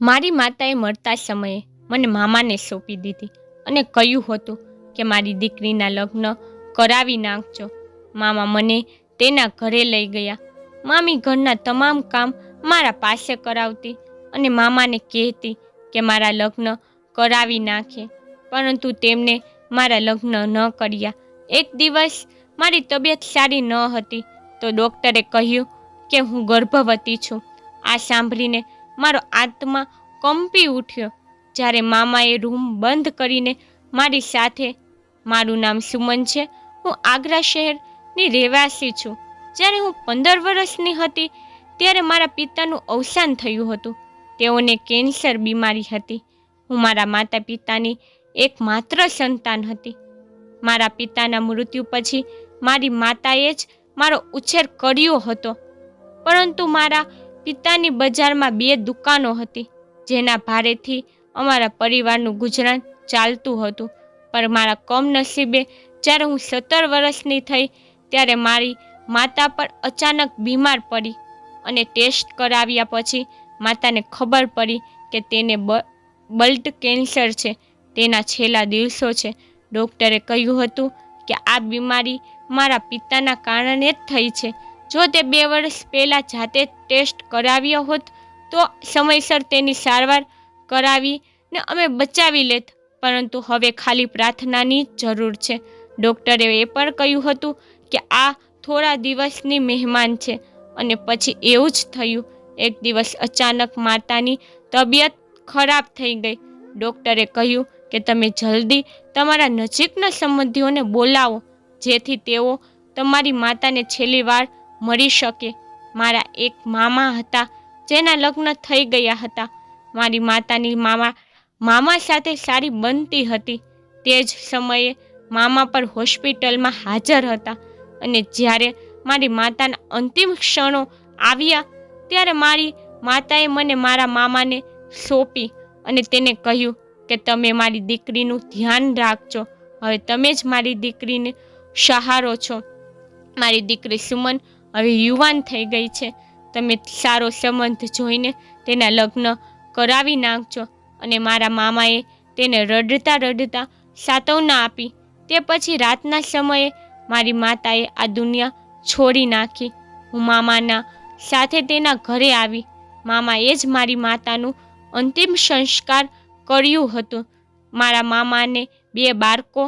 મારી માતાએ મળતા સમયે મને મામાને સોંપી દીધી અને કહ્યું હતું કે મારી દીકરીના લગ્ન કરાવી નાખજો. મામા મને તેના ઘરે લઈ ગયા. મામી ઘરના તમામ કામ મારા પાસે કરાવતી અને મામાને કહેતી કે મારા લગ્ન કરાવી નાખે, પરંતુ તેમને મારા લગ્ન ન કર્યા. એક દિવસ મારી તબિયત સારી ન હતી તો ડૉક્ટરે કહ્યું કે હું ગર્ભવતી છું. આ સાંભળીને મારો આત્મા કંપી ઉઠ્યો. જ્યારે મામાએ રૂમ બંધ કરીને મારી સાથે, મારું નામ સુમન છે, હું આગ્રા શહેરની રહેવાસી છું. જ્યારે હું 15 વર્ષની હતી ત્યારે મારા પિતાનું અવસાન થયું હતું. તેઓને કેન્સર બીમારી હતી. હું મારા માતા પિતાની એકમાત્ર સંતાન હતી. મારા પિતાના મૃત્યુ પછી મારી માતાએ જ મારો ઉછેર કર્યો હતો, પરંતુ મારા પિતાની બજારમાં 2 દુકાનો હતી જેના ભારેથી અમારા પરિવારનું ગુજરાન ચાલતું હતું. પણ મારા કમનસીબે જ્યારે હું 17 વર્ષની થઈ ત્યારે મારી માતા પર અચાનક બીમાર પડી અને ટેસ્ટ કરાવ્યા પછી માતાને ખબર પડી કે તેને બ્લડ કેન્સર છે. તેના છેલ્લા દિવસો છે. ડૉક્ટરે કહ્યું હતું કે આ બીમારી મારા પિતાના કારણે જ થઈ છે. જો તે 2 વર્ષ પહેલાં જાતે ટેસ્ટ કરાવ્યો હોત તો સમયસર તેની સારવાર કરાવીને અમે બચાવી લેત, પરંતુ હવે ખાલી પ્રાર્થનાની જ જરૂર છે. ડૉક્ટરે એ પણ કહ્યું હતું કે આ થોડા દિવસની મહેમાન છે. અને પછી એવું જ થયું. એક દિવસ અચાનક માતાની તબિયત ખરાબ થઈ ગઈ. ડૉક્ટરે કહ્યું કે તમે જલ્દી તમારા નજીકના સંબંધીઓને બોલાવો જેથી તેઓ તમારી માતાને છેલ્લી વાર મળી શકે. મારા એક મામા હતા જેના લગ્ન થઈ ગયા હતા. મારી માતાની મામા સાથે સારી બનતી હતી. તે જ સમયે મામા પર હોસ્પિટલમાં હાજર હતા અને જ્યારે મારી માતાના અંતિમ ક્ષણો આવ્યા ત્યારે મારી માતાએ મને મારા મામાને સોંપી અને તેને કહ્યું કે તમે મારી દીકરીનું ધ્યાન રાખજો. હવે તમે જ મારી દીકરીને સહારો છો. મારી દીકરી સુમન હવે યુવાન થઈ ગઈ છે. તમે સારો સંબંધ જોઈને તેના લગ્ન કરાવી નાખજો. અને મારા મામાએ તેને રડતા રડતા સાંત્વના આપી. તે પછી રાતના સમયે મારી માતાએ આ દુનિયા છોડી નાખી. હું મામાના સાથે તેના ઘરે આવી. મામાએ જ મારી માતાનું અંતિમ સંસ્કાર કર્યું હતું. મારા મામાને 2 બાળકો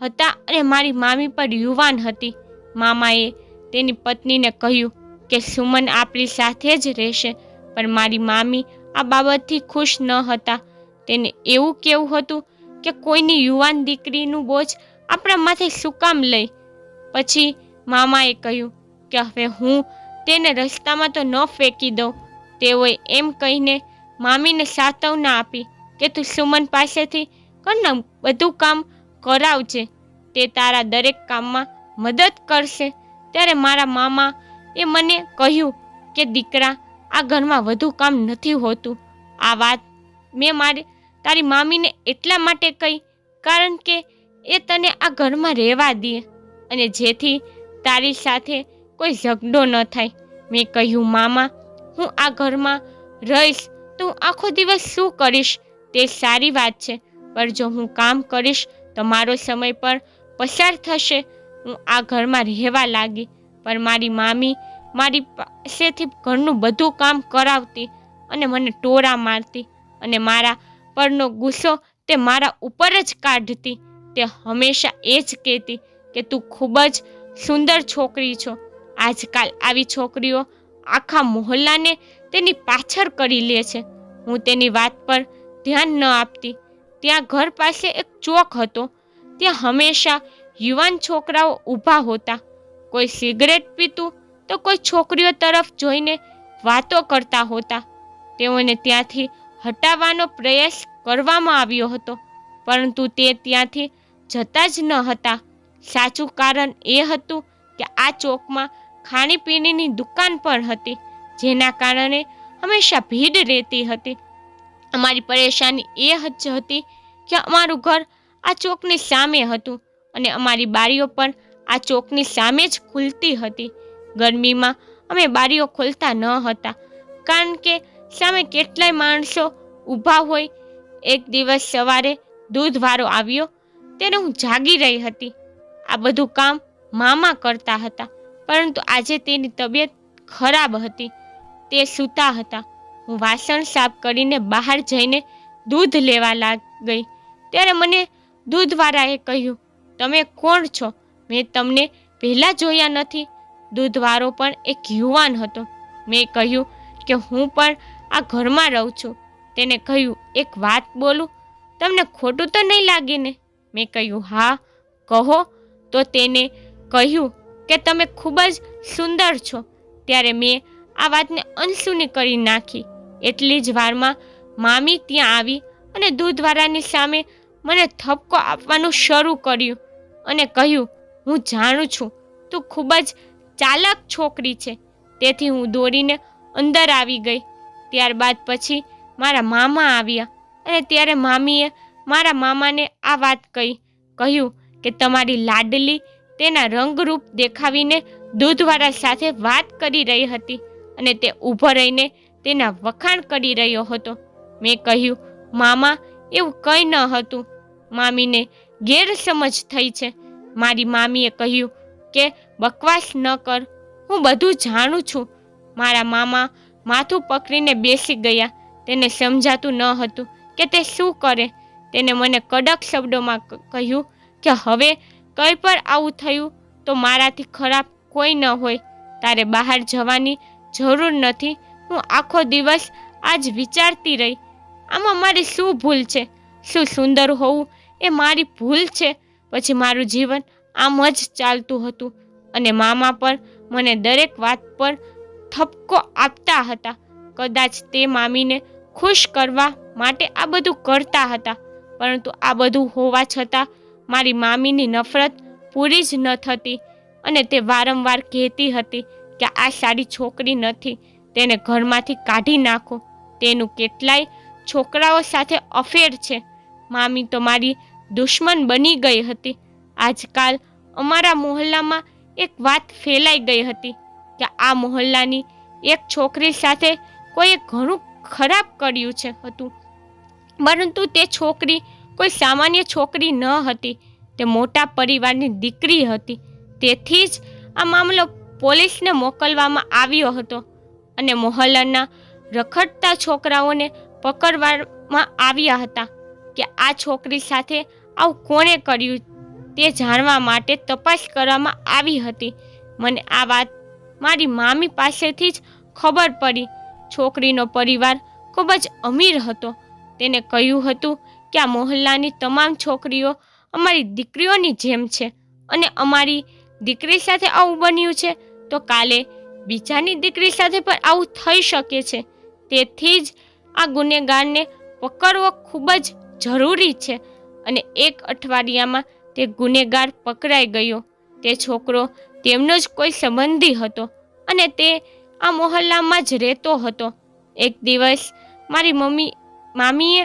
હતા અને મારી મામી પણ યુવાન હતી. મામાએ તેની પત્નીને કહ્યું કે સુમન આપણી સાથે જ રહેશે, પણ મારી મામી આ બાબતથી ખુશ ન હતા. તેને એવું કહેવું હતું કે કોઈની યુવાન દીકરીનું બોજ આપણા માથે શું કામ લઈ. પછી મામાએ કહ્યું કે હવે હું તેને રસ્તામાં તો ન ફેંકી દઉં. તેઓએ એમ કહીને મામીને સાંત્વના આપી કે તું સુમન પાસેથી ઘરના બધું કામ કરાવજે, તે તારા દરેક કામમાં મદદ કરશે. ત્યારે મારા મામાએ મને કહ્યું કે દીકરા, આ ઘરમાં વધુ કામ નથી હોતું. આ વાત મેં તારી મામીને એટલા માટે કહી કારણ કે એ તને આ ઘરમાં રહેવા દે અને જેથી તારી સાથે કોઈ ઝઘડો ન થાય. મેં કહ્યું મામા, હું આ ઘરમાં રહીશ તો હું આખો દિવસ શું કરીશ તે સારી વાત છે, પણ જો હું કામ કરીશ તો મારો સમય પણ પસાર થશે. હું આ ઘરમાં રહેવા લાગી, પણ મારી મામી મારી પાસેથી ઘરનું બધું કામ કરાવતી અને મને ટોરા મારતી અને મારા પરનો ગુસ્સો તે મારા ઉપર જ કાઢતી. તે હંમેશા એ જ કહેતી કે તું ખૂબ જ સુંદર છોકરી છો. આજકાલ આવી છોકરીઓ આખા મહોલ્લાને તેની પાછળ કરી લે છે. હું તેની વાત પર ધ્યાન ન આપતી. ત્યાં ઘર પાસે એક ચોક હતો. ત્યાં હંમેશા યુવાન છોકરાઓ ઊભા હોતા. કોઈ સિગરેટ પીતું તો કોઈ છોકરીઓ તરફ જોઈને વાતો કરતા હોતા. તેઓને ત્યાંથી હટાવવાનો પ્રયાસ કરવામાં આવ્યો હતો, પરંતુ તે ત્યાંથી જતા જ ન હતા. સાચું કારણ એ હતું કે આ ચોકમાં ખાણીપીણીની દુકાન પણ હતી, જેના કારણે હંમેશા ભીડ રહેતી હતી. અમારી પરેશાની એ જ હતી કે અમારું ઘર આ ચોકની સામે હતું અને અમારી બારીઓ પણ આ ચોકની સામે જ ખુલતી હતી. ગરમીમાં અમે બારીઓ ખોલતા ન હતા કારણ કે સામે કેટલાય માણસો ઊભા હોય. એક દિવસ સવારે દૂધવાળો આવ્યો ત્યારે હું જાગી રહી હતી. આ બધું કામ મામા કરતા હતા, પરંતુ આજે તેની તબિયત ખરાબ હતી. તે સૂતા હતા. હું વાસણ સાફ કરીને બહાર જઈને દૂધ લેવા ગઈ ત્યારે મને દૂધવાળાએ કહ્યું, તમે કોણ છો? મેં તમને પહેલાં જોયા નથી. દૂધવાળો પણ એક યુવાન હતો. મેં કહ્યું કે હું પણ આ ઘરમાં રહું છું. તેને કહ્યું, એક વાત બોલું, તમને ખોટું તો નહીં લાગે ને? મેં કહ્યું, હા કહો. તો તેને કહ્યું કે તમે ખૂબ જ સુંદર છો. ત્યારે મેં આ વાતને અનસુની કરી નાખી. એટલી જ વારમાં મામી ત્યાં આવી અને દૂધવાળાની સામે મને ઠપકો આપવાનું શરૂ કર્યું અને કહ્યું, હું જાણું છું તું ખૂબ જ ચાલાક છોકરી છે. તેથી હું દોડીને અંદર આવી ગઈ. ત્યારબાદ પછી મારા મામા આવ્યા અને ત્યારે મામીએ મારા મામાને આ વાત કહ્યું કે તમારી લાડલી તેના રંગરૂપ દેખાવીને દૂધવાળા સાથે વાત કરી રહી હતી અને તે ઊભો રહીને તેના વખાણ કરી રહ્યો હતો. મેં કહ્યું, મામા એવું કંઈ ન હતું. મામીને ગેરસમજ થઈ છે. મારી મામીએ કહ્યું કે બકવાસ ન કર, હું બધું જાણું છું. મારા મામા માથું પકડીને બેસી ગયા. તેને સમજાતું ન હતું કે તે શું કરે. તેને મને કડક શબ્દોમાં કહ્યું કે હવે કંઈ પણ આવું થયું તો મારાથી ખરાબ કોઈ ન હોય. તારે બહાર જવાની જરૂર નથી. હું આખો દિવસ આજ વિચારતી રહી, આમાં મારી શું ભૂલ છે? શું સુંદર હોવું એ મારી ભૂલ છે? પછી મારું જીવન આમ જ ચાલતું હતું અને મામા પણ મને દરેક વાત પર ઠપકો આપતા હતા. કદાચ તે મામીને ખુશ કરવા માટે આ બધું કરતા હતા, પરંતુ આ બધું હોવા છતાં મારી મામીની નફરત પૂરી જ ન થતી અને તે વારંવાર કહેતી હતી કે આ સારી છોકરી નથી, તેને ઘરમાંથી કાઢી નાખો. તેનું કેટલાય છોકરાઓ સાથે અફેર છે. મામી તો મારી દુશ્મન બની ગઈ હતી. આજકાલ અમારા મોહલ્લામાં એક વાત ફેલાઈ ગઈ હતી કે આ મોહલ્લાની એક છોકરી સાથે કોઈએ ઘણું ખરાબ કર્યું હતું, પરંતુ તે છોકરી કોઈ સામાન્ય છોકરી ન હતી. તે મોટા પરિવારની દીકરી હતી. તેથી જ આ મામલો પોલીસને મોકલવામાં આવ્યો હતો અને મોહલ્લાના રખડતા છોકરાઓને પકડવામાં આવ્યા હતા કે આ છોકરી સાથે આવું કોણે કર્યું તે જાણવા માટે તપાસ કરવામાં આવી હતી. મને આ વાત મારી મામી પાસેથી જ ખબર પડી. છોકરીનો પરિવાર ખૂબ જ અમીર હતો. તેને કહ્યું હતું કે આ મોહલ્લાની તમામ છોકરીઓ અમારી દીકરીઓની જેમ છે અને અમારી દીકરી સાથે આવું બન્યું છે તો કાલે બીજાની દીકરી સાથે પણ આવું થઈ શકે છે. તેથી જ આ ગુનેગારને પકડવો ખૂબ જ જરૂરી છે. અને એક અઠવાડિયામાં તે ગુનેગાર પકડાઈ ગયો. તે છોકરો તેમનો જ કોઈ સંબંધી હતો અને તે આ મોહલ્લામાં જ રહેતો હતો. એક દિવસ મારી મામીએ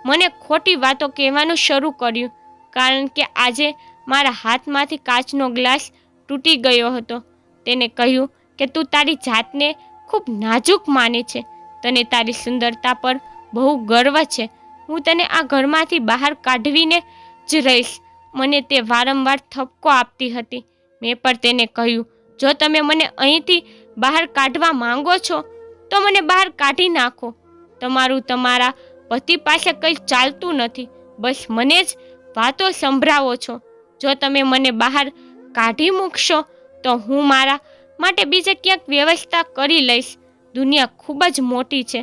મને ખોટી વાતો કહેવાનું શરૂ કર્યું, કારણ કે આજે મારા હાથમાંથી કાચનો ગ્લાસ તૂટી ગયો હતો. તેને કહ્યું કે તું તારી જાતને ખૂબ નાજુક માને છે. તને તારી સુંદરતા પર બહુ ગર્વ છે. હું તને આ ઘરમાંથી બહાર કાઢવીને જ રહીશ. મને તે વારંવાર ઠપકો આપતી હતી. મેં પણ તેને કહ્યું, જો તમે મને અહીંથી બહાર કાઢવા માંગો છો તો મને બહાર કાઢી નાખો. તમારા પતિ પાસે કંઈ ચાલતું નથી, બસ મને જ વાતો સંભળાવો છો. જો તમે મને બહાર કાઢી મૂકશો તો હું મારા માટે બીજે ક્યાંક વ્યવસ્થા કરી લઈશ. દુનિયા ખૂબ જ મોટી છે.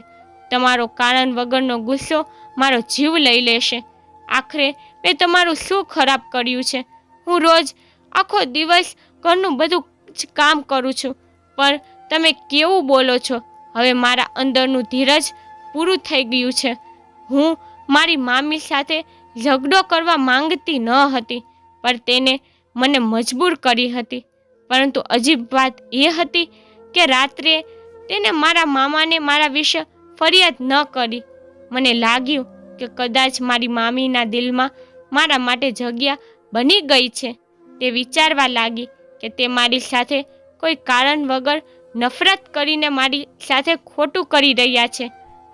તમારો કારણ વગરનો ગુસ્સો મારો જીવ લઈ લેશે. આખરે મેં તમારું શું ખરાબ કર્યું છે? હું રોજ આખો દિવસ ઘરનું બધું જ કામ કરું છું, પણ તમે કેવું બોલો છો? હવે મારા અંદરનું ધીરજ પૂરું થઈ ગયું છે. હું મારી મામી સાથે ઝઘડો કરવા માંગતી ન હતી, પણ તેને મને મજબૂર કરી હતી. પરંતુ અજીબ વાત એ હતી કે રાત્રે તેને મારા મામાને મારા વિશે ફરિયાદ ન કરી. મને લાગ્યું કે કદાચ મારી મામીના દિલમાં મારા માટે જગ્યા બની ગઈ છે. તે વિચારવા લાગી કે તે મારી સાથે કોઈ કારણ વગર નફરત કરીને મારી સાથે ખોટું કરી રહ્યા છે.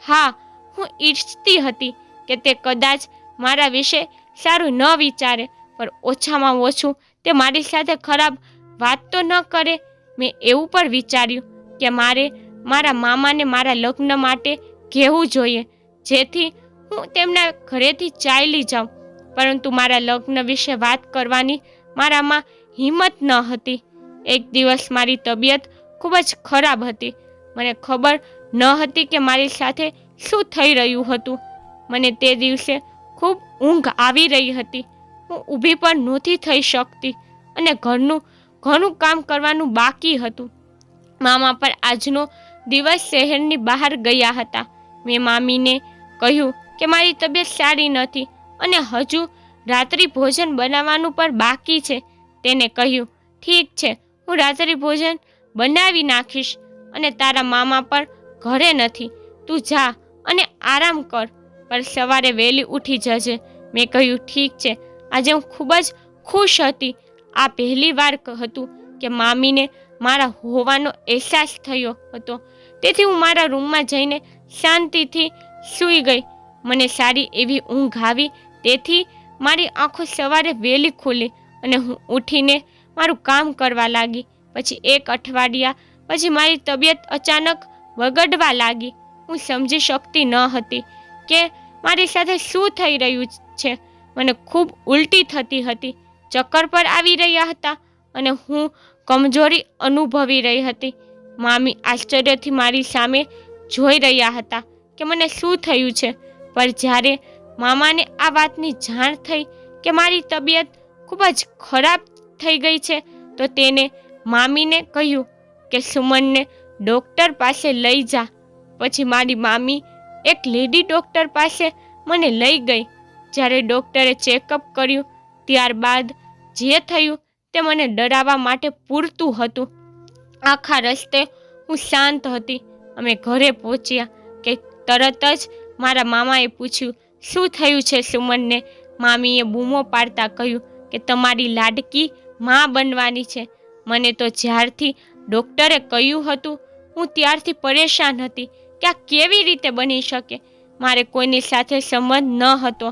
હા, હું ઈચ્છતી હતી કે તે કદાચ મારા વિશે સારું ન વિચારે, પણ ઓછામાં ઓછું તે મારી સાથે ખરાબ વાત તો ન કરે. મેં એવું પણ વિચાર્યું કે મારે મારા મામાને મારા લગ્ન માટે કહેવું જોઈએ, જેથી હું તેમના ઘરેથી ચાલી જાઉં. પરંતુ મારા લગ્ન વિશે વાત કરવાની મારામાં હિંમત ન હતી. એક દિવસ મારી તબિયત ખૂબ જ ખરાબ હતી. મને ખબર ન હતી કે મારી સાથે શું થઈ રહ્યું હતું. મને તે દિવસે ખૂબ ઊંઘ આવી રહી હતી. હું ઊભી પણ નહોતી થઈ શકતી અને ઘરનું ઘણું કામ કરવાનું બાકી હતું. મામા પર આજનો દિવસ શહેરની બહાર ગયા હતા. મેં મામીને કહ્યું કે મારી તબિયત સારી નથી અને હજુ રાત્રિ ભોજન બનાવવાનું પણ બાકી છે. તેને કહ્યું, ઠીક છે, હું રાત્રિ ભોજન બનાવી નાખીશ અને તારા મામા પણ ઘરે નથી, તું જા અને આરામ કર, પણ સવારે વહેલી ઉઠી જજે. મેં કહ્યું, ઠીક છે. આજે હું ખૂબ જ ખુશ હતી. આ પહેલી વાર હતું કે મામીને મારા હોવાનો અહેસાસ થયો હતો. તેથી હું મારા રૂમમાં જઈને શાંતિથી સૂઈ ગઈ. મને સારી એવી ઊંઘ આવી. તેથી મારી આંખો સવારે વહેલી ખુલી અને હું ઉઠીને મારું કામ કરવા લાગી. પછી એક અઠવાડિયા પછી મારી તબિયત અચાનક બગડવા લાગી. હું સમજી શકતી ન હતી કે મારી સાથે શું થઈ રહ્યું છે. મને ખૂબ ઉલટી થતી હતી, ચક્કર પર આવી રહ્યા હતા અને હું કમજોરી અનુભવી રહી હતી. મામી આશ્ચર્યથી મારી સામે જોઈ રહ્યા હતા કે મને શું થયું છે. પણ જ્યારે મામાને આ વાતની જાણ થઈ કે મારી તબિયત ખૂબ જ ખરાબ થઈ ગઈ છે, તો તેને મામીને કહ્યું કે સુમનને ડૉક્ટર પાસે લઈ જા. પછી મારી મામી એક લેડી ડૉક્ટર પાસે મને લઈ ગઈ. જ્યારે ડૉક્ટરે ચેકઅપ કર્યું, ત્યારબાદ જે થયું તે મને ડરાવવા માટે પૂરતું હતું. આખા રસ્તે હું શાંત હતી. અમે ઘરે પહોંચ્યા કે તરત જ મારા મામાએ પૂછ્યું, શું થયું છે સુમનને? મામીએ બૂમો પાડતા કહ્યું કે તમારી લાડકી માં બનવાની છે. મને તો જ્યારથી ડૉક્ટરે કહ્યું હતું, હું ત્યારથી પરેશાન હતી કે આ કેવી રીતે બની શકે. મારે કોઈની સાથે સંબંધ ન હતો.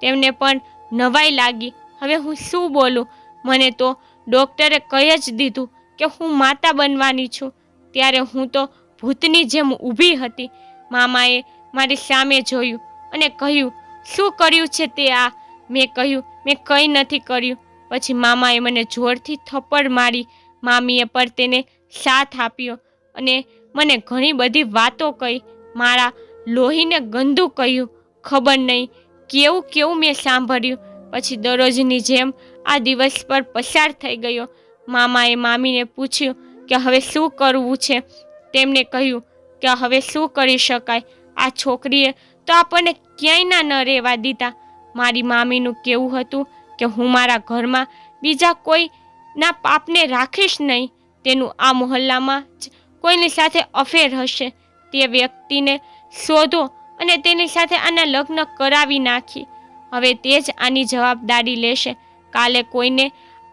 તેમને પણ નવાઈ લાગી. હવે હું શું બોલું? મને તો ડૉક્ટરે કહી જ દીધું કે હું માતા બનવાની છું. ત્યારે હું તો ભૂતની જેમ ઊભી હતી. મામાએ મારી સામે જોયું અને કહ્યું, શું કર્યું છે તે આ? મેં કહ્યું, મેં કંઈ નથી કર્યું. પછી મામાએ મને જોરથી થપ્પડ મારી. મામીએ પણ તેને સાથ આપ્યો અને મને ઘણી બધી વાતો કહી. મારા લોહીને ગંદુ કહ્યું. ખબર નહીં કેવું કેવું મેં સાંભળ્યું. પછી દરરોજની જેમ આ દિવસ પર પસાર થઈ ગયો. મામાએ મામીને પૂછ્યું કે હવે શું કરવું છે. તેમણે કહ્યું કે હવે શું કરી શકાય. આ છોકરીએ તો આપણને ક્યાંય ન રહેવા દીધા. મારી મામીનું કહેવું હતું કે હું મારા ઘરમાં બીજા કોઈના પાપને રાખીશ નહીં. તેનું આ મહોલ્લામાં જ કોઈની સાથે અફેર હશે. તે વ્યક્તિને શોધો અને તેની સાથે આના લગ્ન કરાવી નાખી. હવે તે જ આની જવાબદારી લેશે. કાલે કોઈને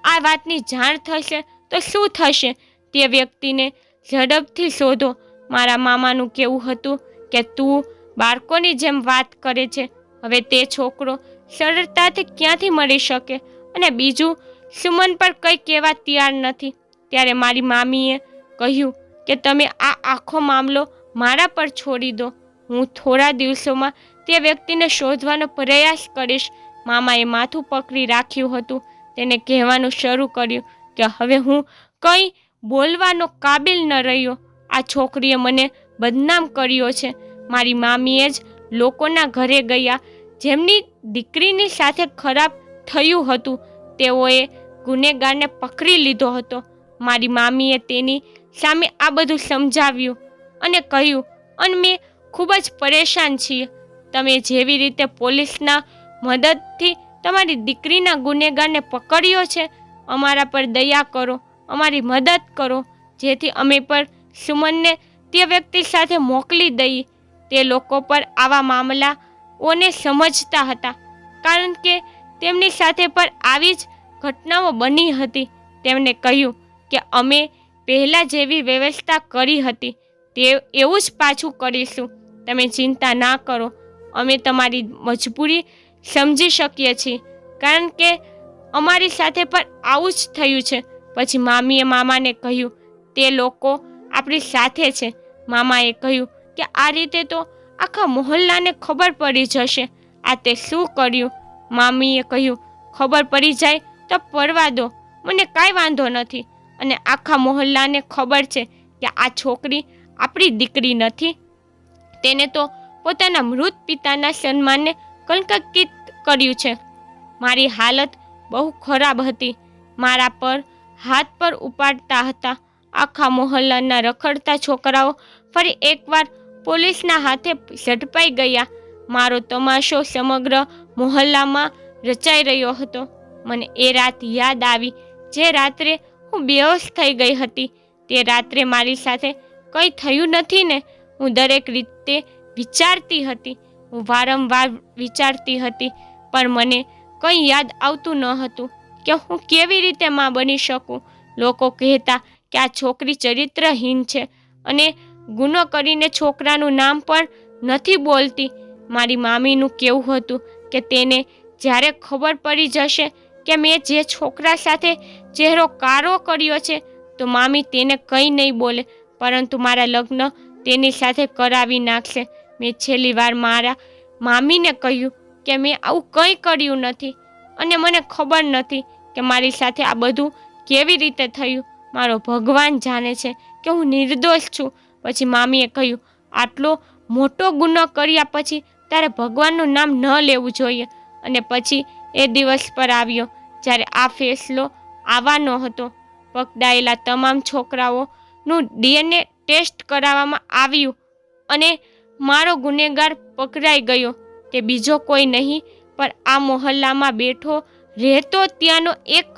આ વાતની જાણ થશે તો શું થશે? તે વ્યક્તિને ઝડપથી શોધો. મારા મામાનું કહેવું હતું કે તું બાળકોની જેમ વાત કરે છે. હવે તે છોકરો સરળતાથી ક્યાંથી મળી શકે? અને બીજું, સુમન પર કંઈ કહેવા તૈયાર નથી. ત્યારે મારી મામીએ કહ્યું કે તમે આ આખો મામલો મારા પર છોડી દો. હું થોડા દિવસોમાં તે વ્યક્તિને શોધવાનો પ્રયાસ કરીશ. મામાએ માથું પકડી રાખ્યું હતું. તેને કહેવાનું શરૂ કર્યું કે હવે હું કંઈ બોલવાનો કાબિલ ન રહ્યો. આ છોકરીએ મને બદનામ કર્યો છે. મારી મામીએ જ લોકોના ઘરે ગયા જેમની દીકરીની સાથે ખરાબ થયું હતું. તેઓએ ગુનેગારને પકડી લીધો હતો. મારી મામીએ તેની સામે આ બધું સમજાવ્યું અને કહ્યું, અને મેં ખૂબ જ પરેશાન છીએ. તમે જેવી રીતે પોલીસના મદદથી તમારી દીકરીના ગુનેગારને પકડ્યો છે, અમારા પર દયા કરો, અમારી મદદ કરો, જેથી અમે પણ સુમનને તે વ્યક્તિ સાથે મોકલી દઈએ. તે લોકો પર આવા મામલાઓને સમજતા હતા, કારણ કે તેમની સાથે પણ આવી જ ઘટનાઓ બની હતી. તેમણે કહ્યું કે અમે પહેલાં જેવી વ્યવસ્થા કરી હતી તે એવું જ પાછું કરીશું. તમે ચિંતા ના કરો, અમે તમારી મજબૂરી સમજી શકીએ છીએ, કારણ કે અમારી સાથે પણ આવું જ થયું છે. પછી મામીએ મામાને કહ્યું, તે લોકો આપણી સાથે છે. મામાએ કહ્યું કે આ રીતે તો આખા મોહલ્લાને ખબર પડી જશે આ તે શું કર્યું. મામીએ કહ્યું, ખબર પડી જાય તો પડવા દો, મને કાંઈ વાંધો નથી. અને આખા મોહલ્લાને ખબર છે કે આ છોકરી આપણી દીકરી નથી. તેને તો પોતાના મૃત પિતાના સન્માનને કલંકિત કર્યું છે. મારી હાલત બહુ ખરાબ હતી. મારા પર હાથ પર ઉપાડતા હતા. આખા મોહલ્લાના રખડતા છોકરાઓ ફરી એકવાર પોલીસના હાથે ઝડપાઈ ગયા. મારો તમાશો સમગ્ર મોહલ્લામાં રચાઈ રહ્યો હતો. મને એ રાત યાદ આવી જે રાત્રે હું બેહોશ થઈ ગઈ હતી. તે રાત્રે મારી સાથે કંઈ થયું નથી ને? હું દરેક રીતે વિચારતી હતી. હું વારંવાર વિચારતી હતી, પણ મને કંઈ યાદ આવતું ન હતું કે હું કેવી રીતે માં બની શકું. લોકો કહેતા કે આ છોકરી ચરિત્રહીન છે અને ગુનો કરીને છોકરાનું નામ પણ નથી બોલતી. મારી મામીનું કહેવું હતું કે તેને જ્યારે ખબર પડી જશે કે મેં જે છોકરા સાથે ચહેરો કાળો કર્યો છે તો મામી તેને કંઈ નહીં બોલે, પરંતુ મારા લગ્ન તેની સાથે કરાવી નાખશે. મેં છેલ્લી વાર મારા મામીને કહ્યું કે મેં આવું કંઈ કર્યું નથી અને મને ખબર નથી કે મારી સાથે આ બધું કેવી રીતે થયું. મારો ભગવાન જાણે છે કે હું નિર્દોષ છું. પછી મામીએ કહ્યું, આટલો મોટો ગુનો કર્યા પછી તારે ભગવાનનું નામ ન લેવું જોઈએ. અને પછી એ દિવસ પર આવ્યો જ્યારે આ ફેસલો આવવાનો હતો. પકડાયેલા તમામ છોકરાઓનું DNA ટેસ્ટ કરાવવામાં આવ્યું અને મારો ગુનેગાર પકડાઈ ગયો. તે બીજો કોઈ નહીં પણ આ મોહલ્લામાં બેઠો રહેતો ત્યાંનો એક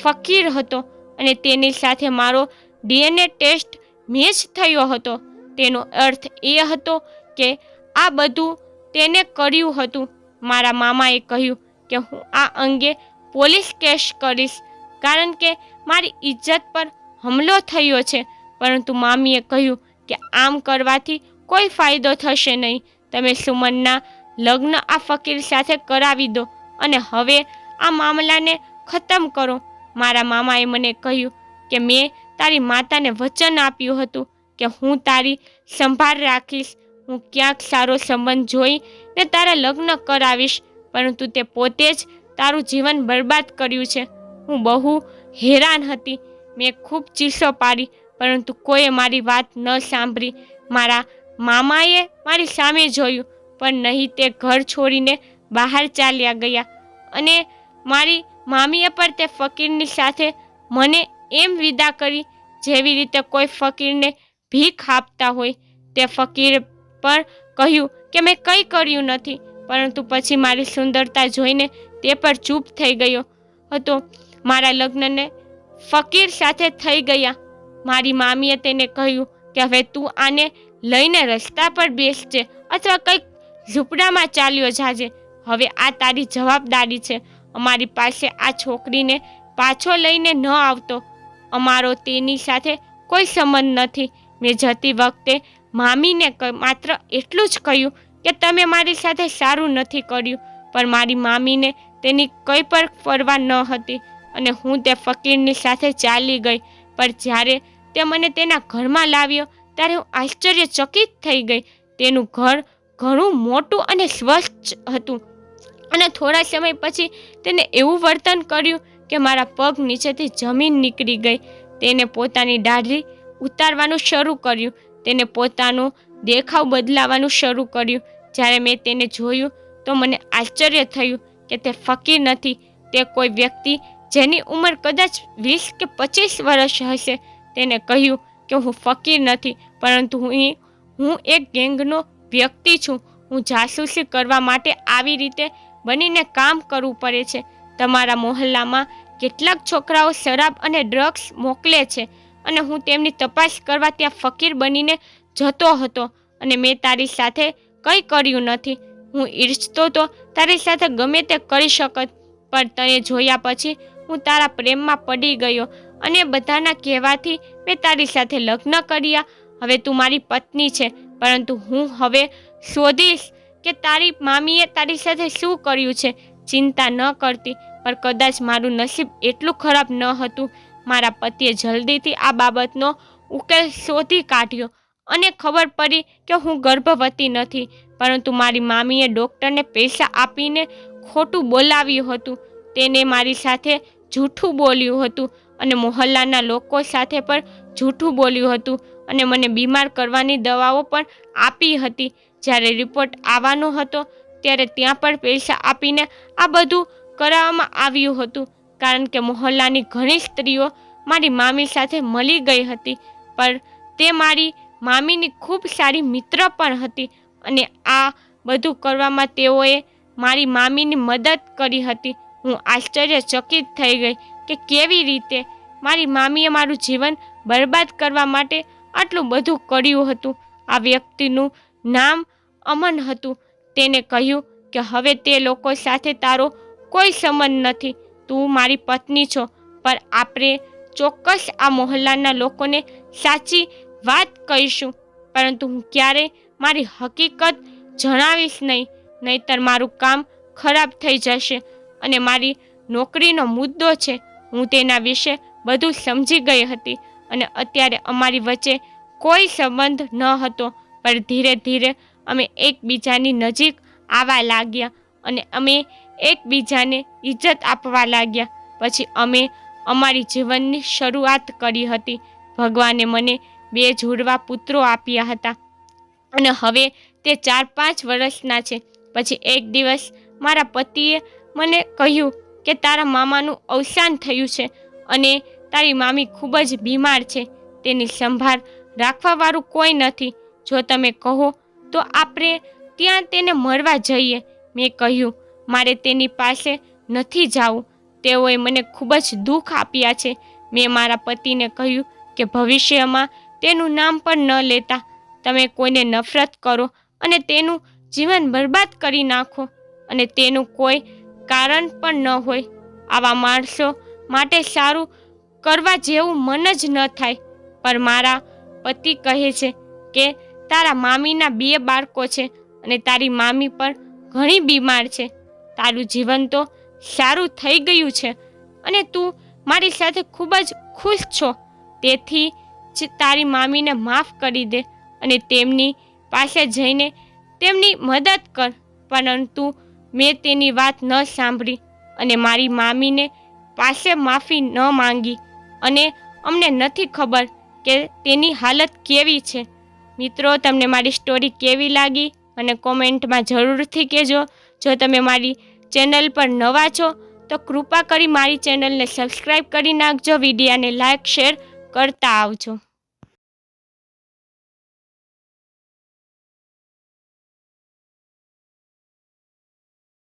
ફકીર હતો અને તેની સાથે મારો DNA ટેસ્ટ મેચ થયો હતો. તેનો અર્થ એ હતો કે આ બધું તેને કર્યું હતું. મારા મામાએ કહ્યું કે હું આ અંગે પોલીસ કેસ કરીશ, કારણ કે મારી ઇજ્જત પર હુમલો થયો છે. પરંતુ મામીએ કહ્યું કે આમ કરવાથી કોઈ ફાયદો થશે નહીં. તમે સુમનના લગ્ન આ ફકીર સાથે કરાવી દો અને હવે આ મામલાને ખતમ કરો. મારા મામાએ મને કહ્યું કે મેં તારી માતાને વચન આપ્યું હતું કે હું તારી સંભાળ રાખીશ. હું ક્યાંક સારો સંબંધ જોઈને તારા લગ્ન કરાવીશ, પરંતુ તે પોતે જ તારું જીવન બરબાદ કર્યું છે. હું બહુ હેરાન હતી. મેં ખૂબ ચીસો પાડી, પરંતુ કોઈએ મારી વાત ન સાંભળી. મારા મામાએ મારી સામે જોયું, પણ નહીં, તે ઘર છોડીને બહાર ચાલ્યા ગયા. અને મારી મામીએ પણ તે ફકીરની સાથે મને એમ વિદા કરી જેવી રીતે કોઈ ફકીરને ભીખ આપતા હોય. તે ફકીર પણ કહ્યું કે મેં કંઈ કર્યું નથી, પરંતુ પછી મારી સુંદરતા જોઈને તે પણ ચૂપ થઈ ગયો હતો. મારા લગ્નને ફકીર સાથે થઈ ગયા. મારી મામીએ તેને કહ્યું કે હવે તું આને લઈને રસ્તા પર બેસજે અથવા કંઈક ઝૂંપડામાં ચાલ્યો જાજે. હવે આ તારી જવાબદારી છે. અમારી પાસે આ છોકરીને પાછો લઈને ન આવતો. અમારો તેની સાથે કોઈ સંબંધ નથી. મેં જતી વખતે મામીને માત્ર એટલું જ કહ્યું કે તમે મારી સાથે સારું નથી કર્યું, પણ મારી મામીને તેની કંઈ પણ પરવા ન હતી અને હું તે ફકીરની સાથે ચાલી ગઈ. પણ જ્યારે તે મને તેના ઘરમાં લાવ્યો ત્યારે હું આશ્ચર્યચકિત થઈ ગઈ. તેનું ઘર ઘણું મોટું અને સ્વચ્છ હતું અને થોડા સમય પછી તેને એવું વર્તન કર્યું કે મારા પગ નીચેથી જમીન નીકળી ગઈ. તેને પોતાની દાઢી ઉતારવાનું શરૂ કર્યું. તેને પોતાનો દેખાવ બદલાવાનું શરૂ કર્યું. જ્યારે મેં તેને જોયું તો મને આશ્ચર્ય થયું કે તે ફકીર નથી. તે કોઈ વ્યક્તિ જેની ઉંમર કદાચ 20 કે 25 વર્ષ હશે. તેને કહ્યું કે હું ફકીર નથી, પરંતુ હું એક ગેંગનો વ્યક્તિ છું. હું જાસૂસી કરવા માટે આવી રીતે બનીને કામ કરવું પડે છે. તમારા મોહલ્લામાં કેટલાક છોકરાઓ શરાબ અને ડ્રગ્સ મોકલે છે અને હું તેમની તપાસ કરવા ત્યાં ફકીર બનીને જતો હતો અને મેં તારી સાથે કંઈ કર્યું નથી. હું ઈચ્છતો તો તારી સાથે ગમે તે કરી શકત, પણ તને જોયા પછી હું તારા પ્રેમમાં પડી ગયો અને બધાના કહેવાથી મેં તારી સાથે લગ્ન કર્યા. હવે તું મારી પત્ની છે, પરંતુ હું હવે શોધીશ કે તારી મામીએ તારી સાથે શું કર્યું છે. ચિંતા ન કરતી, પણ કદાચ મારું નસીબ એટલું ખરાબ ન હતું. મારા પતિએ જલ્દીથી આ બાબતનો ઉકેલ શોધી કાઢ્યો અને ખબર પડી કે હું ગર્ભવતી નથી, પરંતુ મારી મામીએ ડૉક્ટરને પૈસા આપીને ખોટું બોલાવ્યું હતું. તેને મારી સાથે જૂઠું બોલ્યું હતું અને મોહલ્લાના લોકો સાથે પણ જૂઠું બોલ્યું હતું અને મને બીમાર કરવાની દવાઓ પણ આપી હતી. જ્યારે રિપોર્ટ આવવાનો હતો ત્યારે ત્યાં પણ પૈસા આપીને આ બધું કરાવવામાં આવ્યું હતું, કારણ કે મોહલ્લાની ઘણી સ્ત્રીઓ મારી મામી સાથે મળી ગઈ હતી, પણ તે મારી મામીની ખૂબ સારી મિત્ર પણ હતી અને આ બધું કરવામાં તેઓએ મારી મામીની મદદ કરી હતી. હું આશ્ચર્યચકિત થઈ ગઈ કે કેવી રીતે મારી મામીએ મારું જીવન બરબાદ કરવા માટે આટલું બધું કર્યું હતું. આ વ્યક્તિનું નામ અમન હતું. તેને કહ્યું કે હવે તે લોકો સાથે તારો કોઈ સંબંધ નથી. તું મારી પત્ની છો, પણ આપણે ચોક્કસ આ મોહલ્લાના લોકોને સાચી વાત કહીશું, પરંતુ હું ક્યારેય મારી હકીકત જણાવીશ નહીં, નહીંતર મારું કામ ખરાબ થઈ જશે અને મારી નોકરીનો મુદ્દો છે. હું તેના વિશે બધું સમજી ગઈ હતી અને અત્યારે અમારી વચ્ચે કોઈ સંબંધ ન હતો, પણ ધીરે ધીરે અમે એકબીજાની નજીક આવવા લાગ્યા અને અમે એકબીજાને ઇજ્જત આપવા લાગ્યા. પછી અમે અમારી જીવનની શરૂઆત કરી હતી. ભગવાને મને 2 જુડવા પુત્રો આપ્યા હતા અને હવે તે 4-5 વર્ષના છે. પછી એક દિવસ મારા પતિએ મને કહ્યું કે તારા મામાનું અવસાન થયું છે અને તારી મામી ખૂબ જ બીમાર છે. તેની સંભાળ રાખવાવાળું કોઈ નથી. જો તમે કહો તો આપણે ત્યાં તેને મળવા જઈએ. મેં કહ્યું મારે તેની પાસે નથી જવું. તેઓએ મને ખૂબ જ દુઃખ આપ્યા છે. મેં મારા પતિને કહ્યું કે ભવિષ્યમાં તેનું નામ પણ ન લેતા. તમે કોઈને નફરત કરો અને તેનું જીવન બરબાદ કરી નાખો અને તેનું કોઈ કારણ પણ ન હોય. આવા માણસો માટે સારું કરવા જેવું મન જ ન થાય. પણ મારા પતિ કહે છે કે તારા મામીના 2 બાળકો છે અને તારી મામી પણ ઘણી બીમાર છે. તારું જીવન તો સારું થઈ ગયું છે અને તું મારી સાથે ખૂબ જ ખુશ છો. તેથી જ તારી મામીને માફ કરી દે અને તેમની પાસે જઈને તેમની મદદ કર. પરંતુ મેં તેની વાત ન સાંભળી અને મારી મામીને પાસે માફી ન માંગી અને અમને નથી ખબર કે તેની હાલત કેવી છે. મિત્રો, તમને મારી સ્ટોરી કેવી લાગી મને કોમેન્ટમાં જરૂરથી કહેજો. જો તમે મારી ચેનલ પર નવા છો તો કૃપા કરી મારી ચેનલને સબસ્ક્રાઈબ કરી નાખજો. વિડીયોને લાઈક શેર કરતા આવજો.